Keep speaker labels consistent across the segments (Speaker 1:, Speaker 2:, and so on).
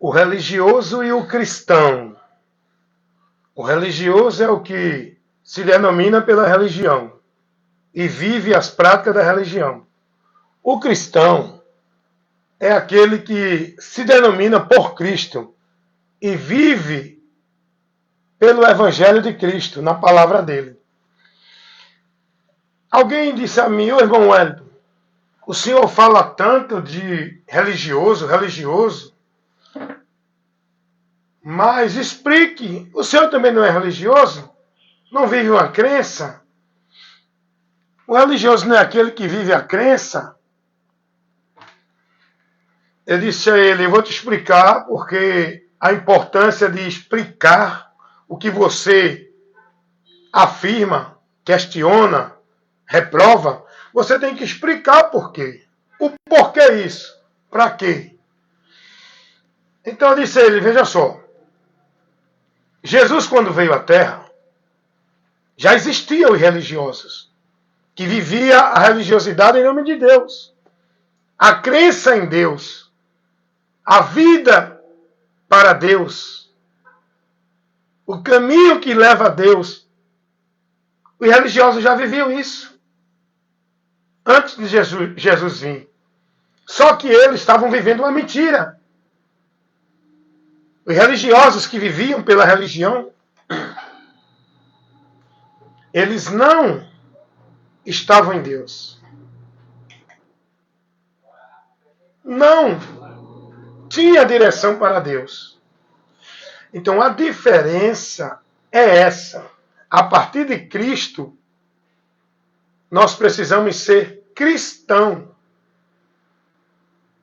Speaker 1: O religioso e o cristão. O religioso é o que se denomina pela religião e vive as práticas da religião. O cristão é aquele que se denomina por Cristo e vive pelo Evangelho de Cristo, na palavra dele. Alguém disse a mim: ô irmão Wellington, o senhor fala tanto de religioso, mas explique, o senhor também não é religioso? Não vive uma crença? O religioso não é aquele que vive a crença? Eu disse a ele: eu vou te explicar, porque a importância de explicar o que você afirma, questiona, reprova, você tem que explicar por quê. O porquê isso? Para quê? Então eu disse a ele: veja só, Jesus, quando veio à Terra, já existiam os religiosos, que vivia a religiosidade em nome de Deus, a crença em Deus, a vida para Deus, o caminho que leva a Deus. Os religiosos já viviam isso antes de Jesus vir. Só que eles estavam vivendo uma mentira. Os religiosos que viviam pela religião, eles não estavam em Deus. Não tinha direção para Deus. Então a diferença é essa. A partir de Cristo, nós precisamos ser cristãos,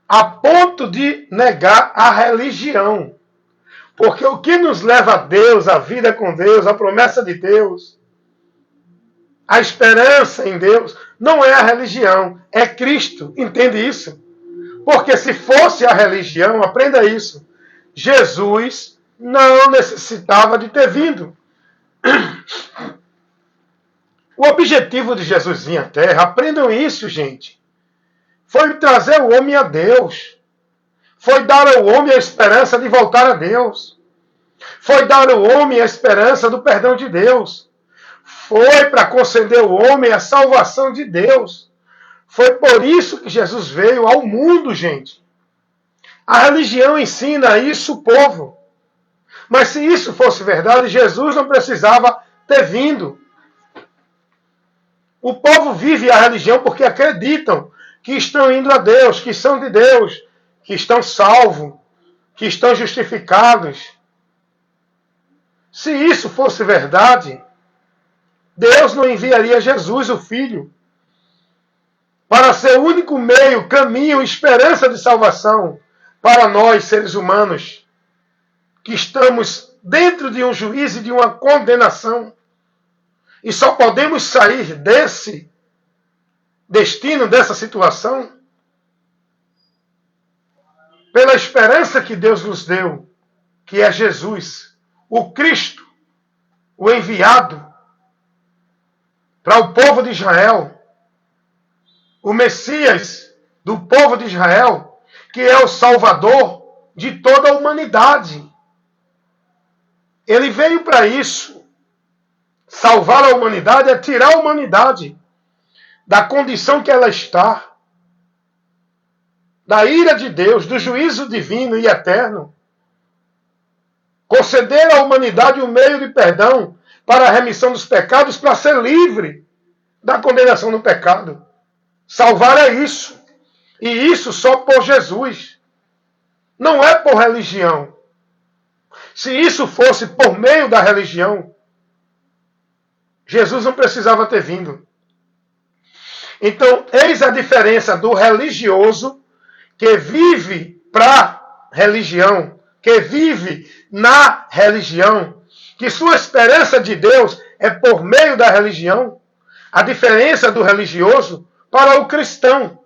Speaker 1: a ponto de negar a religião. Porque o que nos leva a Deus, a vida com Deus, a promessa de Deus, a esperança em Deus, não é a religião, é Cristo. Entende isso? Porque se fosse a religião, aprenda isso, Jesus não necessitava de ter vindo. O objetivo de Jesus vir à Terra, aprendam isso, gente, foi trazer o homem a Deus. Foi dar ao homem a esperança de voltar a Deus. Foi dar ao homem a esperança do perdão de Deus. Foi para conceder ao homem a salvação de Deus. Foi por isso que Jesus veio ao mundo, gente. A religião ensina isso o povo. Mas se isso fosse verdade, Jesus não precisava ter vindo. O povo vive a religião porque acreditam que estão indo a Deus, que são de Deus, que estão salvos, que estão justificados. Se isso fosse verdade, Deus não enviaria Jesus, o Filho, para ser o único meio, caminho, esperança de salvação para nós, seres humanos, que estamos dentro de um juízo e de uma condenação. E só podemos sair desse destino, dessa situação, pela esperança que Deus nos deu, que é Jesus, o Cristo, o enviado para o povo de Israel, o Messias do povo de Israel, que é o Salvador de toda a humanidade. Ele veio para isso. Salvar a humanidade é tirar a humanidade da condição que ela está, da ira de Deus, do juízo divino e eterno. Conceder à humanidade um meio de perdão para a remissão dos pecados, para ser livre da condenação do pecado. Salvar é isso. E isso só por Jesus. Não é por religião. Se isso fosse por meio da religião, Jesus não precisava ter vindo. Então, eis a diferença do religioso que vive para religião, que vive na religião, que sua esperança de Deus é por meio da religião. A diferença do religioso para o cristão.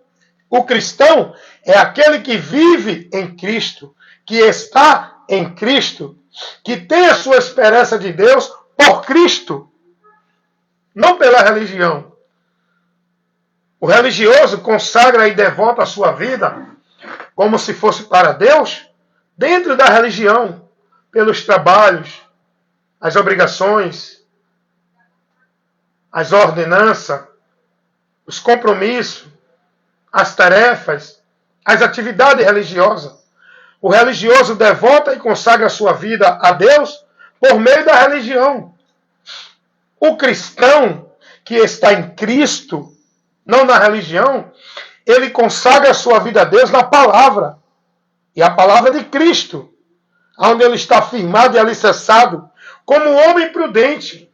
Speaker 1: O cristão é aquele que vive em Cristo, que está em Cristo, que tem a sua esperança de Deus por Cristo, não pela religião. O religioso consagra e devota a sua vida como se fosse para Deus, dentro da religião, pelos trabalhos, as obrigações, as ordenanças, os compromissos, as tarefas, as atividades religiosas. O religioso devota e consagra a sua vida a Deus por meio da religião. O cristão que está em Cristo, não na religião, ele consagra a sua vida a Deus na palavra. E a palavra de Cristo, onde ele está firmado e alicerçado como um homem prudente.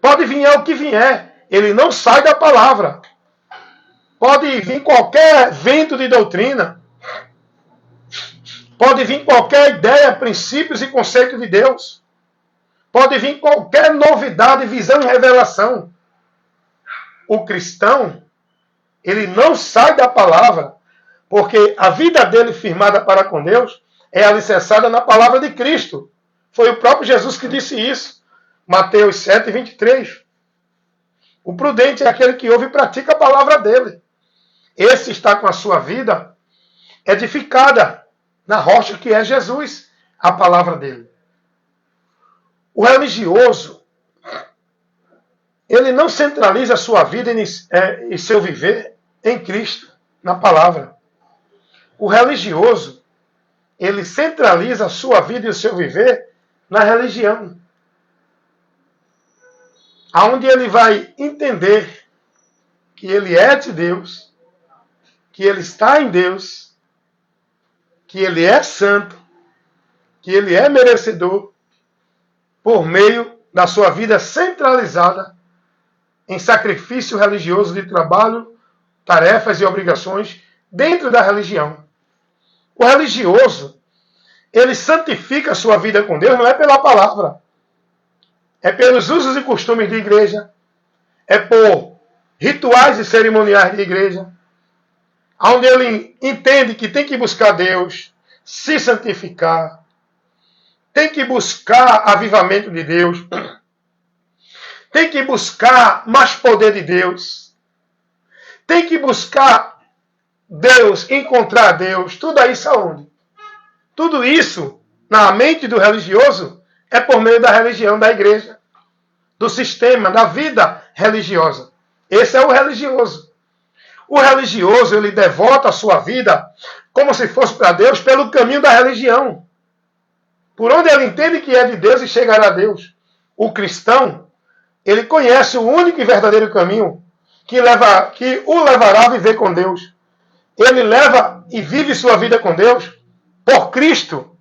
Speaker 1: Pode vir o que vier, ele não sai da palavra. Pode vir qualquer vento de doutrina. Pode vir qualquer ideia, princípios e conceitos de Deus. Pode vir qualquer novidade, visão e revelação. O cristão, ele não sai da palavra, porque a vida dele firmada para com Deus é alicerçada na palavra de Cristo. Foi o próprio Jesus que disse isso. Mateus 7, 23. O prudente é aquele que ouve e pratica a palavra dele. Esse está com a sua vida edificada na rocha que é Jesus, a palavra dele. O religioso, ele não centraliza a sua vida e seu viver em Cristo, na palavra. O religioso, ele centraliza a sua vida e o seu viver na religião. Aonde ele vai entender que ele é de Deus, que ele está em Deus, que ele é santo, que ele é merecedor, por meio da sua vida centralizada em sacrifício religioso de trabalho, tarefas e obrigações dentro da religião. O religioso, ele santifica a sua vida com Deus, não é pela palavra, é pelos usos e costumes de igreja, é por rituais e cerimoniais de igreja, onde ele entende que tem que buscar Deus, se santificar, tem que buscar avivamento de Deus, tem que buscar mais poder de Deus, tem que buscar Deus, encontrar Deus. Tudo isso aonde? Tudo isso, na mente do religioso, é por meio da religião, da igreja, do sistema, da vida religiosa. Esse é o religioso. O religioso, ele devota a sua vida como se fosse para Deus pelo caminho da religião. Por onde ele entende que é de Deus e chegará a Deus. O cristão, ele conhece o único e verdadeiro caminho que o levará a viver com Deus. Ele leva e vive sua vida com Deus por Cristo,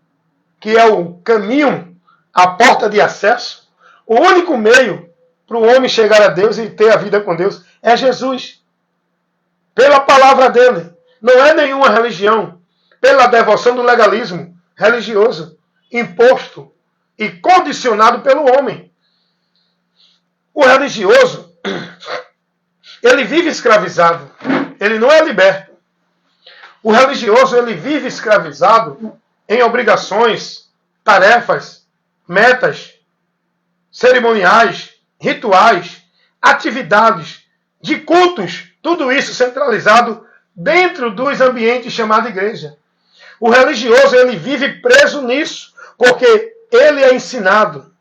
Speaker 1: que é o caminho, a porta de acesso. O único meio para o homem chegar a Deus e ter a vida com Deus é Jesus. Pela palavra dele. Não é nenhuma religião. Pela devoção do legalismo religioso, imposto e condicionado pelo homem. O religioso, ele vive escravizado. Ele não é liberto. O religioso, ele vive escravizado em obrigações, tarefas, metas, cerimoniais, rituais, atividades, de cultos, tudo isso centralizado dentro dos ambientes chamados igreja. O religioso, ele vive preso nisso, porque ele é ensinado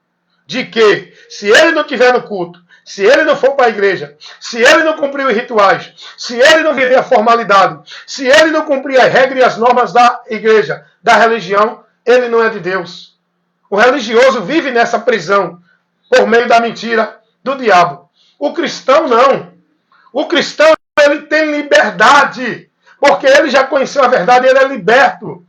Speaker 1: de que, se ele não estiver no culto, se ele não for para a igreja, se ele não cumprir os rituais, se ele não viver a formalidade, se ele não cumprir as regras e as normas da igreja, da religião, ele não é de Deus. O religioso vive nessa prisão por meio da mentira do diabo. O cristão não. O cristão, ele tem liberdade, porque ele já conheceu a verdade, ele é liberto.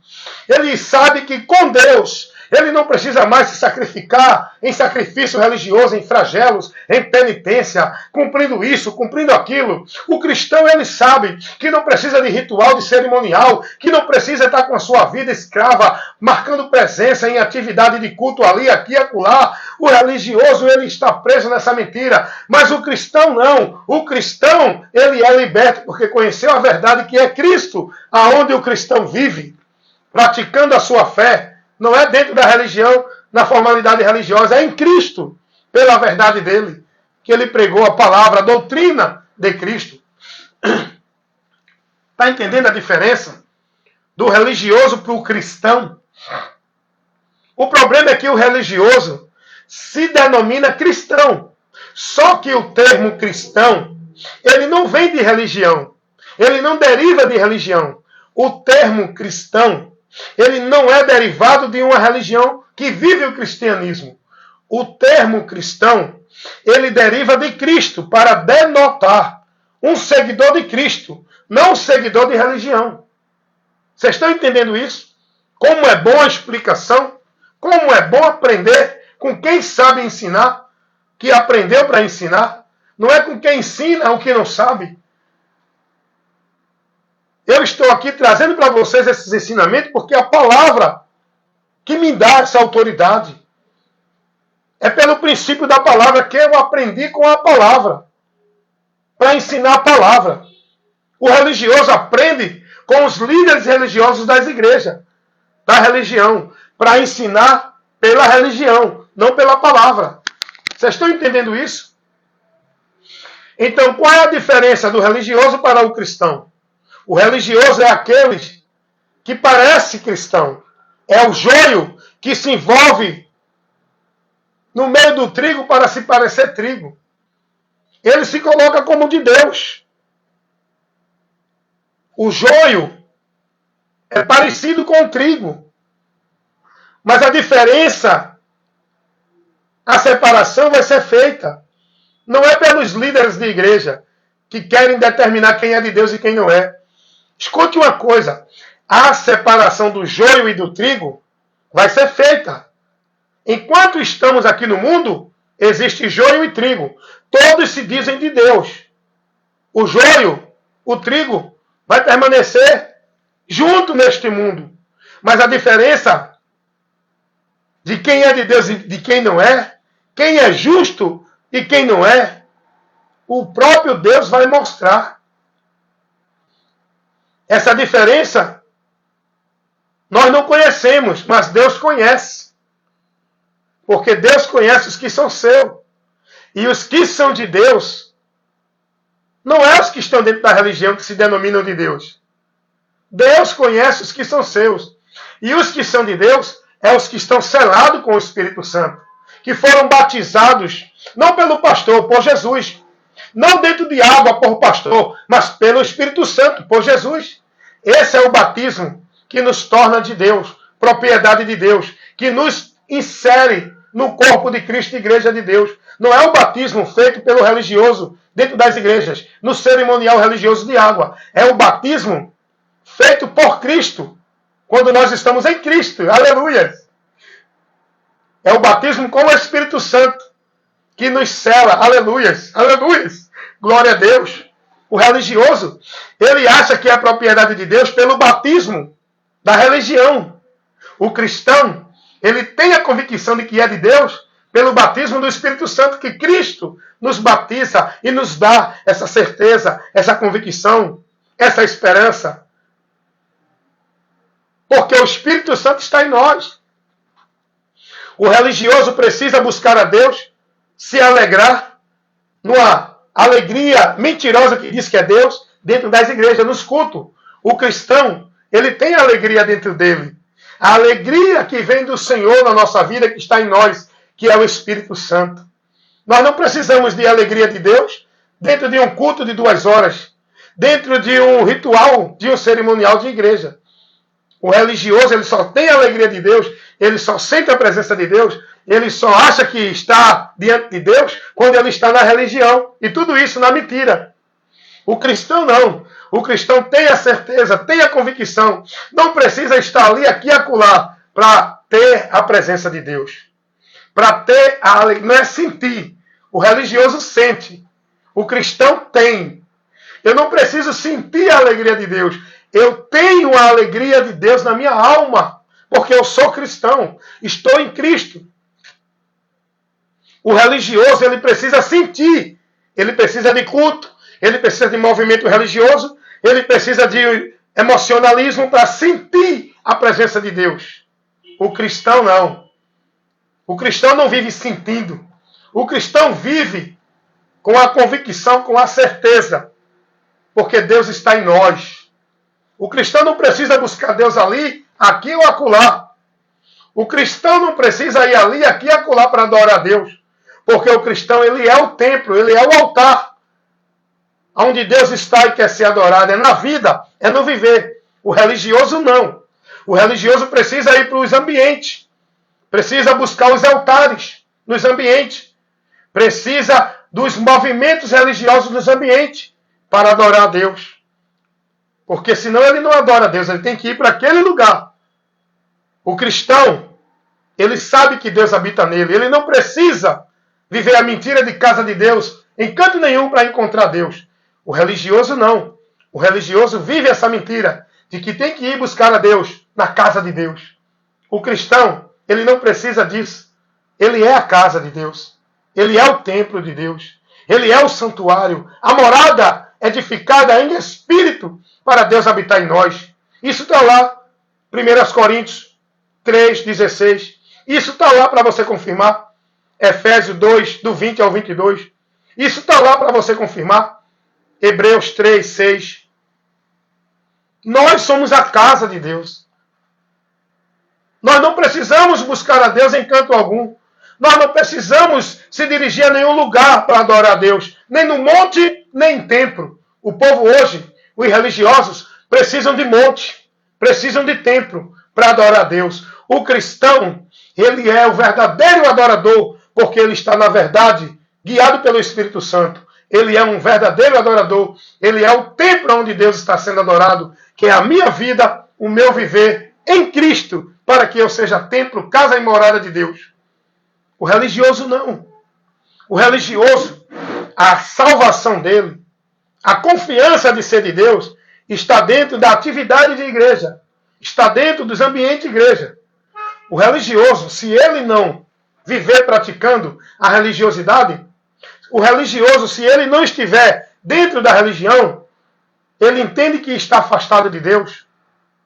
Speaker 1: Ele sabe que com Deus ele não precisa mais se sacrificar em sacrifício religioso, em flagelos, em penitência, cumprindo isso, cumprindo aquilo. O cristão, ele sabe que não precisa de ritual, de cerimonial, que não precisa estar com a sua vida escrava, marcando presença em atividade de culto ali, aqui e acolá. O religioso, ele está preso nessa mentira, mas o cristão não. O cristão, ele é liberto porque conheceu a verdade que é Cristo, aonde o cristão vive, praticando a sua fé. Não é dentro da religião, na formalidade religiosa, é em Cristo, pela verdade dele, que ele pregou a palavra, a doutrina de Cristo. Está entendendo a diferença do religioso para o cristão? O problema é que o religioso se denomina cristão. Só que o termo cristão, ele não vem de religião. Ele não deriva de religião. O termo cristão, ele não é derivado de uma religião que vive o cristianismo. O termo cristão, ele deriva de Cristo para denotar um seguidor de Cristo, não um seguidor de religião. Vocês estão entendendo isso? Como é boa a explicação? Como é bom aprender com quem sabe ensinar, que aprendeu para ensinar? Não é com quem ensina o que não sabe. Eu estou aqui trazendo para vocês esses ensinamentos porque a palavra que me dá essa autoridade. É pelo princípio da palavra que eu aprendi com a palavra. Para ensinar a palavra. O religioso aprende com os líderes religiosos das igrejas, da religião, para ensinar pela religião, não pela palavra. Vocês estão entendendo isso? Então, qual é a diferença do religioso para o cristão? O religioso é aquele que parece cristão. É o joio que se envolve no meio do trigo para se parecer trigo. Ele se coloca como de Deus. O joio é parecido com o trigo. Mas a diferença, a separação vai ser feita. Não é pelos líderes de igreja que querem determinar quem é de Deus e quem não é. Escute uma coisa. A separação do joio e do trigo vai ser feita. Enquanto estamos aqui no mundo, existe joio e trigo. Todos se dizem de Deus. O joio, o trigo, vai permanecer junto neste mundo. Mas a diferença de quem é de Deus e de quem não é, quem é justo e quem não é, o próprio Deus vai mostrar. Essa diferença nós não conhecemos, mas Deus conhece. Porque Deus conhece os que são seus. E os que são de Deus não é os que estão dentro da religião que se denominam de Deus. Deus conhece os que são seus. E os que são de Deus é os que estão selados com o Espírito Santo. Que foram batizados, não pelo pastor, por Jesus. Não dentro de água por pastor, mas pelo Espírito Santo, por Jesus. Esse é o batismo que nos torna de Deus, propriedade de Deus, que nos insere no corpo de Cristo, igreja de Deus. Não é o batismo feito pelo religioso dentro das igrejas, no cerimonial religioso de água. É o batismo feito por Cristo, quando nós estamos em Cristo. Aleluia! É o batismo com o Espírito Santo, que nos sela. Aleluias! Aleluias! Glória a Deus! O religioso, ele acha que é a propriedade de Deus pelo batismo da religião. O cristão, ele tem a convicção de que é de Deus pelo batismo do Espírito Santo, que Cristo nos batiza e nos dá essa certeza, essa convicção, essa esperança. Porque o Espírito Santo está em nós. O religioso precisa buscar a Deus, se alegrar numa alegria mentirosa que diz que é Deus, dentro das igrejas, nos cultos. O cristão, ele tem alegria dentro dele. A alegria que vem do Senhor na nossa vida, que está em nós, que é o Espírito Santo. Nós não precisamos de alegria de Deus dentro de um culto de 2 horas, dentro de um ritual, de um cerimonial de igreja. O religioso, ele só tem a alegria de Deus, ele só sente a presença de Deus, ele só acha que está diante de Deus quando ele está na religião. E tudo isso na mentira. O cristão não. O cristão tem a certeza, tem a convicção. Não precisa estar ali, aqui e acolá para ter a presença de Deus. Para ter a alegria. Não é sentir. O religioso sente. O cristão tem. Eu não preciso sentir a alegria de Deus. Eu tenho a alegria de Deus na minha alma. Porque eu sou cristão. Estou em Cristo. O religioso, ele precisa sentir. Ele precisa de culto. Ele precisa de movimento religioso. Ele precisa de emocionalismo para sentir a presença de Deus. O cristão não. O cristão não vive sentindo. O cristão vive com a convicção, com a certeza. Porque Deus está em nós. O cristão não precisa buscar Deus ali, aqui ou acolá. O cristão não precisa ir ali, aqui e acolá para adorar a Deus. Porque o cristão, ele é o templo, ele é o altar. Onde Deus está e quer ser adorado. É na vida, é no viver. O religioso não. O religioso precisa ir para os ambientes. Precisa buscar os altares nos ambientes. Precisa dos movimentos religiosos nos ambientes para adorar a Deus. Porque senão ele não adora a Deus, ele tem que ir para aquele lugar. O cristão, ele sabe que Deus habita nele. Ele não precisa viver a mentira de casa de Deus em canto nenhum para encontrar Deus. O religioso não. O religioso vive essa mentira de que tem que ir buscar a Deus na casa de Deus. O cristão, ele não precisa disso. Ele é a casa de Deus. Ele é o templo de Deus. Ele é o santuário. A morada edificada em espírito para Deus habitar em nós. Isso está lá. 1 Coríntios 3:16. Isso está lá para você confirmar. Efésios 2, do 20 ao 22. Isso está lá para você confirmar. Hebreus 3:6. Nós somos a casa de Deus. Nós não precisamos buscar a Deus em canto algum. Nós não precisamos se dirigir a nenhum lugar para adorar a Deus. Nem no monte, nem em templo. O povo hoje, os religiosos, precisam de monte. Precisam de templo para adorar a Deus. O cristão, ele é o verdadeiro adorador, porque ele está, na verdade, guiado pelo Espírito Santo. Ele é um verdadeiro adorador. Ele é o templo onde Deus está sendo adorado, que é a minha vida, o meu viver em Cristo, para que eu seja templo, casa e morada de Deus. O religioso não. O religioso, a salvação dele, a confiança de ser de Deus, está dentro da atividade de igreja. Está dentro dos ambientes de igreja. O religioso, se ele não viver praticando a religiosidade, o religioso, se ele não estiver dentro da religião, ele entende que está afastado de Deus.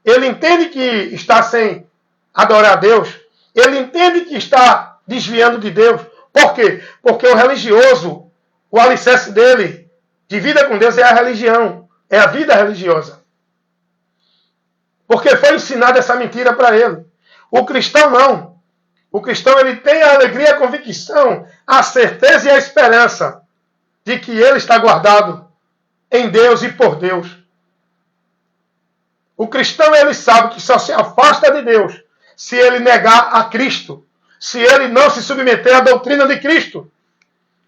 Speaker 1: Ele entende que está sem adorar a Deus. Ele entende que está desviando de Deus. Por quê? Porque o religioso, o alicerce dele de vida com Deus é a religião. É a vida religiosa. Porque foi ensinada essa mentira para ele. O cristão não. O cristão, ele tem a alegria, a convicção, a certeza e a esperança de que ele está guardado em Deus e por Deus. O cristão, ele sabe que só se afasta de Deus se ele negar a Cristo, se ele não se submeter à doutrina de Cristo.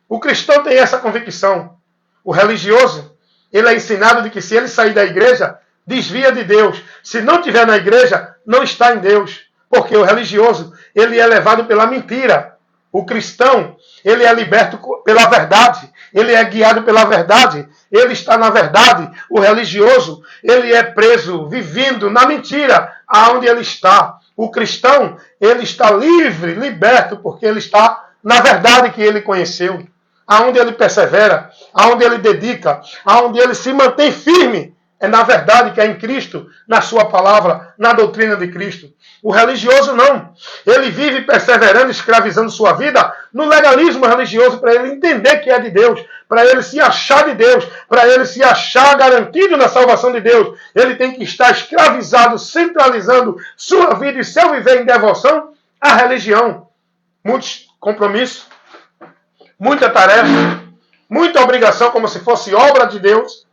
Speaker 1: O cristão tem essa convicção. O religioso, ele é ensinado de que se ele sair da igreja, desvia de Deus. Se não estiver na igreja, não está em Deus. Porque o religioso, ele é levado pela mentira. O cristão, ele é liberto pela verdade. Ele é guiado pela verdade. Ele está na verdade. O religioso, ele é preso, vivendo na mentira, aonde ele está. O cristão, ele está livre, liberto, porque ele está na verdade que ele conheceu. Aonde ele persevera, aonde ele dedica, aonde ele se mantém firme. É na verdade que é em Cristo, na sua palavra, na doutrina de Cristo. O religioso não. Ele vive perseverando, escravizando sua vida no legalismo religioso para ele entender que é de Deus, para ele se achar de Deus, para ele se achar garantido na salvação de Deus. Ele tem que estar escravizado, centralizando sua vida e seu viver em devoção à religião. Muitos compromissos, muita tarefa, muita obrigação, como se fosse obra de Deus,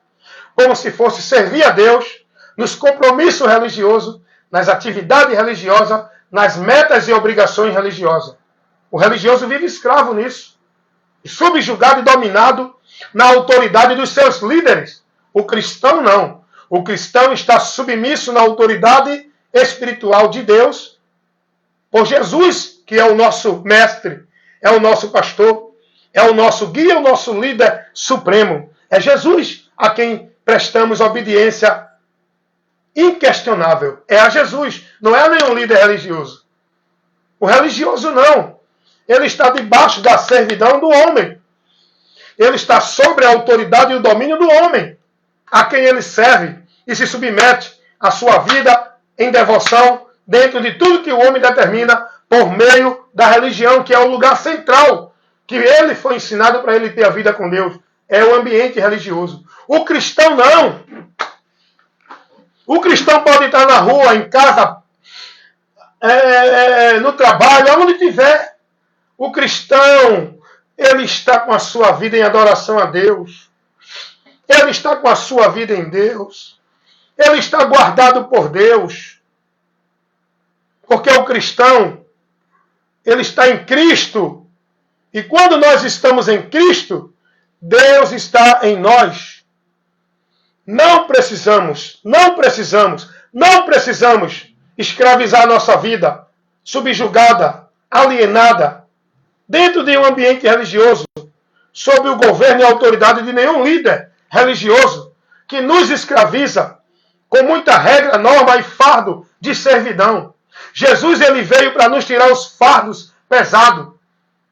Speaker 1: como se fosse servir a Deus, nos compromissos religiosos, nas atividades religiosas, nas metas e obrigações religiosas. O religioso vive escravo nisso, subjugado e dominado na autoridade dos seus líderes. O cristão não. O cristão está submisso na autoridade espiritual de Deus, por Jesus, que é o nosso mestre, é o nosso pastor, é o nosso guia, o nosso líder supremo. É Jesus a quem prestamos obediência inquestionável. É a Jesus, não é a nenhum líder religioso. O religioso não. Ele está debaixo da servidão do homem. Ele está sobre a autoridade e o domínio do homem, a quem ele serve e se submete a sua vida em devoção dentro de tudo que o homem determina por meio da religião, que é o lugar central que ele foi ensinado para ele ter a vida com Deus. É o ambiente religioso. O cristão não. O cristão pode estar na rua, em casa, no trabalho, aonde tiver. O cristão, ele está com a sua vida em adoração a Deus. Ele está com a sua vida em Deus. Ele está guardado por Deus. Porque o cristão, ele está em Cristo. E quando nós estamos em Cristo, Deus está em nós. Não precisamos escravizar a nossa vida, subjugada, alienada, dentro de um ambiente religioso, sob o governo e a autoridade de nenhum líder religioso, que nos escraviza com muita regra, norma e fardo de servidão. Jesus, ele veio para nos tirar os fardos pesados,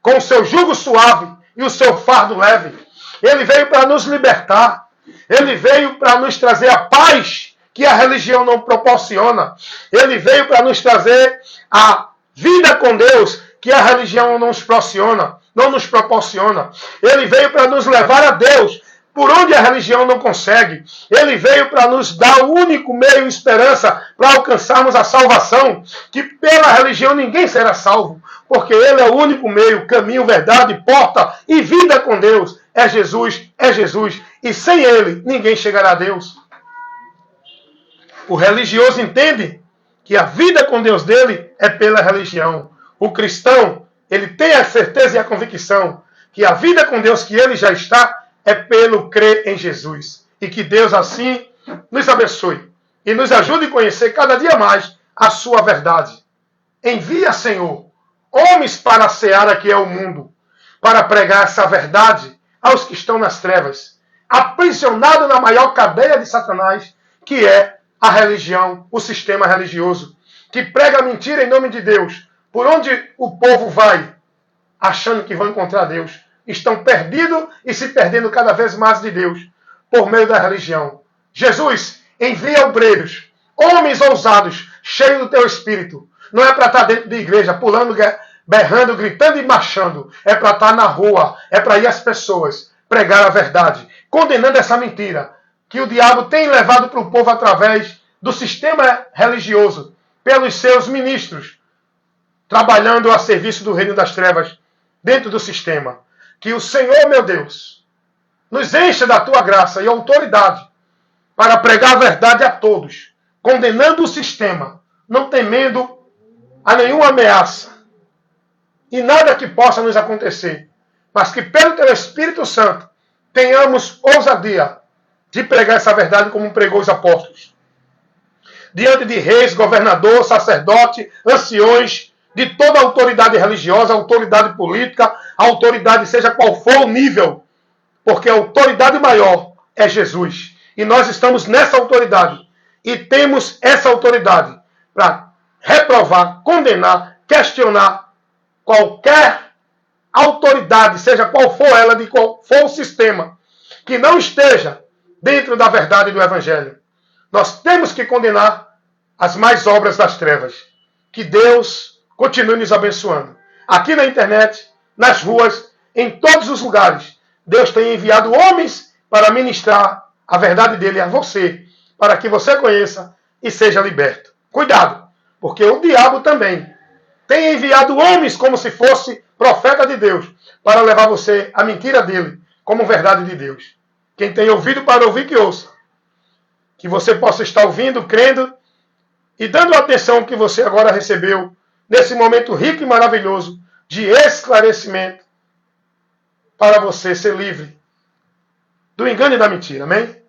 Speaker 1: com o seu jugo suave e o seu fardo leve. Ele veio para nos libertar. Ele veio para nos trazer a paz que a religião não proporciona. Ele veio para nos trazer a vida com Deus que a religião não nos proporciona. Ele veio para nos levar a Deus por onde a religião não consegue. Ele veio para nos dar o único meio e esperança para alcançarmos a salvação, que pela religião ninguém será salvo, porque ele é o único meio, caminho, verdade, porta e vida com Deus. É Jesus, e sem ele ninguém chegará a Deus. O religioso entende que a vida com Deus dele é pela religião. O cristão, ele tem a certeza e a convicção que a vida com Deus que ele já está é pelo crer em Jesus. E que Deus assim nos abençoe e nos ajude a conhecer cada dia mais a sua verdade. Envia, Senhor, homens para a seara que é o mundo, para pregar essa verdade aos que estão nas trevas, aprisionados na maior cadeia de Satanás, que é a religião, o sistema religioso, que prega mentira em nome de Deus. Por onde o povo vai, achando que vão encontrar Deus, estão perdidos e se perdendo cada vez mais de Deus, por meio da religião. Jesus, envia obreiros, homens ousados, cheios do teu espírito. Não é para estar dentro de igreja, pulando, berrando, gritando e marchando. É para estar na rua, é para ir às pessoas, pregar a verdade, condenando essa mentira que o diabo tem levado para o povo através do sistema religioso, pelos seus ministros, trabalhando a serviço do reino das trevas, dentro do sistema. Que o Senhor, meu Deus, nos encha da tua graça e autoridade para pregar a verdade a todos, condenando o sistema, não temendo a nenhuma ameaça e nada que possa nos acontecer, mas que pelo teu Espírito Santo tenhamos ousadia de pregar essa verdade como pregou os apóstolos. Diante de reis, governador, sacerdote, anciões, de toda a autoridade religiosa, autoridade política, autoridade seja qual for o nível, porque a autoridade maior é Jesus. E nós estamos nessa autoridade. E temos essa autoridade para reprovar, condenar, questionar qualquer autoridade, seja qual for ela, de qual for o sistema, que não esteja dentro da verdade do Evangelho. Nós temos que condenar as mais obras das trevas. Que Deus continue nos abençoando. Aqui na internet, nas ruas, em todos os lugares, Deus tem enviado homens para ministrar a verdade dele a você, para que você conheça e seja liberto. Cuidado, porque o diabo também tem enviado homens como se fosse profeta de Deus, para levar você a mentira dele como verdade de Deus. Quem tem ouvido para ouvir, que ouça. Que você possa estar ouvindo, crendo e dando a atenção que você agora recebeu nesse momento rico e maravilhoso de esclarecimento para você ser livre do engano e da mentira. Amém?